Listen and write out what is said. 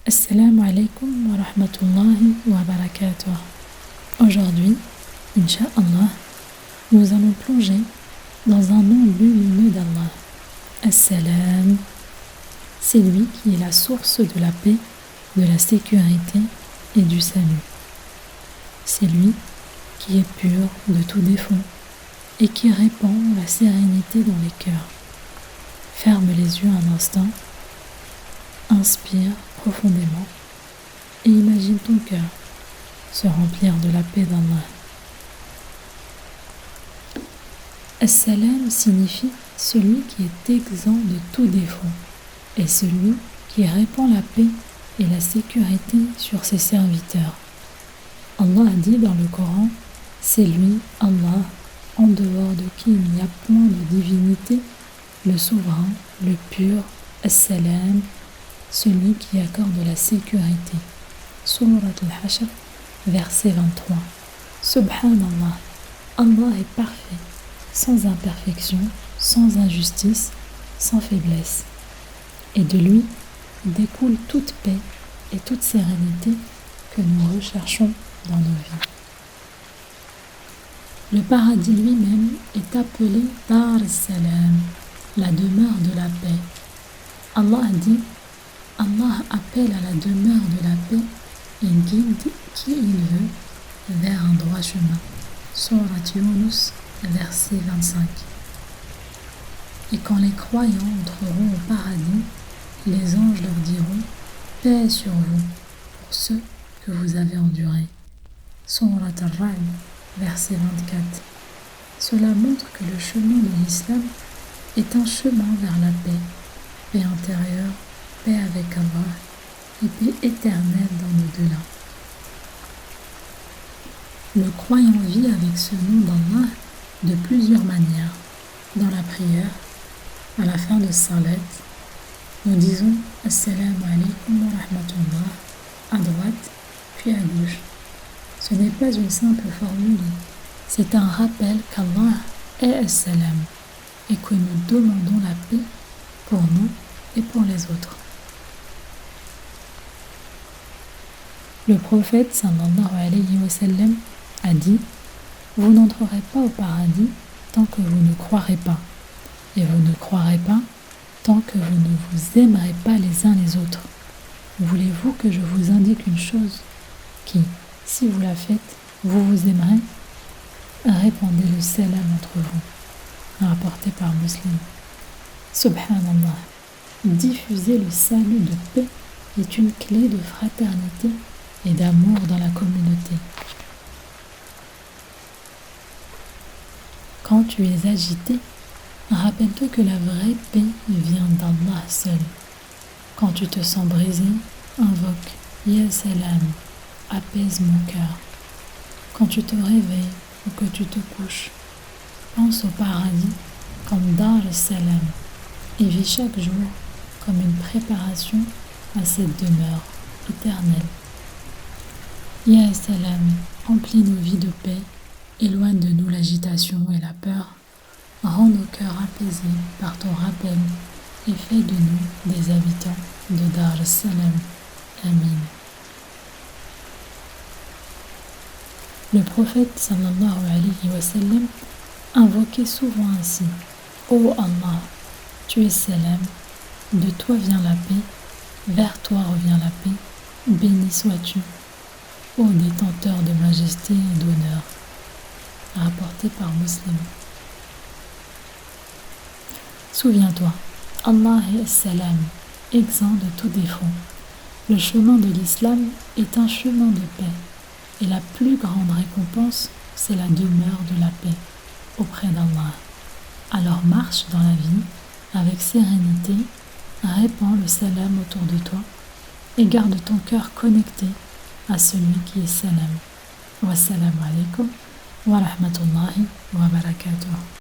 Assalamu alaikum wa rahmatullahi wa barakatuh. Aujourd'hui, Inch'Allah, nous allons plonger dans un nom lumineux d'Allah. As-Salam, c'est lui qui est la source de la paix, de la sécurité et du salut. C'est lui qui est pur de tout défaut et qui répand la sérénité dans les cœurs. Ferme les yeux un instant, inspire profondément et imagine ton cœur se remplir de la paix d'Allah. As-Salam signifie celui qui est exempt de tout défaut et celui qui répand la paix et la sécurité sur ses serviteurs. Allah a dit dans le Coran, c'est lui, Allah, en dehors de qui il n'y a point de divinité, le souverain, le pur, As-Salam, celui qui accorde la sécurité. Surat al-Hashr, verset 23. Subhanallah, Allah est parfait, sans imperfection, sans injustice, sans faiblesse. Et de lui découle toute paix et toute sérénité que nous recherchons dans nos vies. Le paradis lui-même est appelé Dar al-Salam, la demeure de la paix. Allah a dit, Allah appelle à la demeure de la paix et guide qui il veut vers un droit chemin. Surat Yunus, verset 25. Et quand les croyants entreront au paradis, les anges leur diront « Paix sur vous, pour ceux que vous avez endurés. » Surat Al-Ra'd, verset 24. Cela montre que le chemin de l'islam est un chemin vers la paix, paix intérieure, paix avec Allah et paix éternelle dans l'au-delà. Le croyant vit avec ce nom d'Allah de plusieurs manières. Dans la prière, à la fin de Salat, nous disons Assalamu alaikum wa rahmatullah à droite puis à gauche. Ce n'est pas une simple formule, c'est un rappel qu'Allah est As-Salam et que nous demandons la paix pour nous et pour les autres. Le prophète sallallahu alayhi wa sallam a dit « Vous n'entrerez pas au paradis tant que vous ne croirez pas, et vous ne croirez pas tant que vous ne vous aimerez pas les uns les autres. Voulez-vous que je vous indique une chose qui, si vous la faites, vous vous aimerez? Répandez le salam entre vous. » Rapporté par Muslim. Subhanallah. Diffuser le salut de paix est une clé de fraternité et d'amour dans la communauté. Quand tu es agité, rappelle-toi que la vraie paix vient d'Allah seul. Quand tu te sens brisé, invoque Ya Salam, apaise mon cœur. Quand tu te réveilles ou que tu te couches, pense au paradis comme Dar al-Salam et vis chaque jour comme une préparation à cette demeure éternelle. Ya Salam, remplis nos vies de paix, éloigne de nous l'agitation et la peur, rends nos cœurs apaisés par ton rappel et fais de nous des habitants de Dar al-Salam. Amin. Le prophète sallallahu alayhi wa sallam invoquait souvent ainsi « Ô Allah, tu es Salam, de toi vient la paix, vers toi revient la paix, béni sois-tu, ô détenteur de majesté et d'honneur. » Rapporté par Muslim. Souviens-toi, Allah est Salam, exempt de tout défaut. Le chemin de l'islam est un chemin de paix, et la plus grande récompense, c'est la demeure de la paix auprès d'Allah. Alors marche dans la vie avec sérénité, répands le salam autour de toi et garde ton cœur connecté à celui qui est Salam. Wassalamu alaikum wa rahmatullahi wa barakatuh.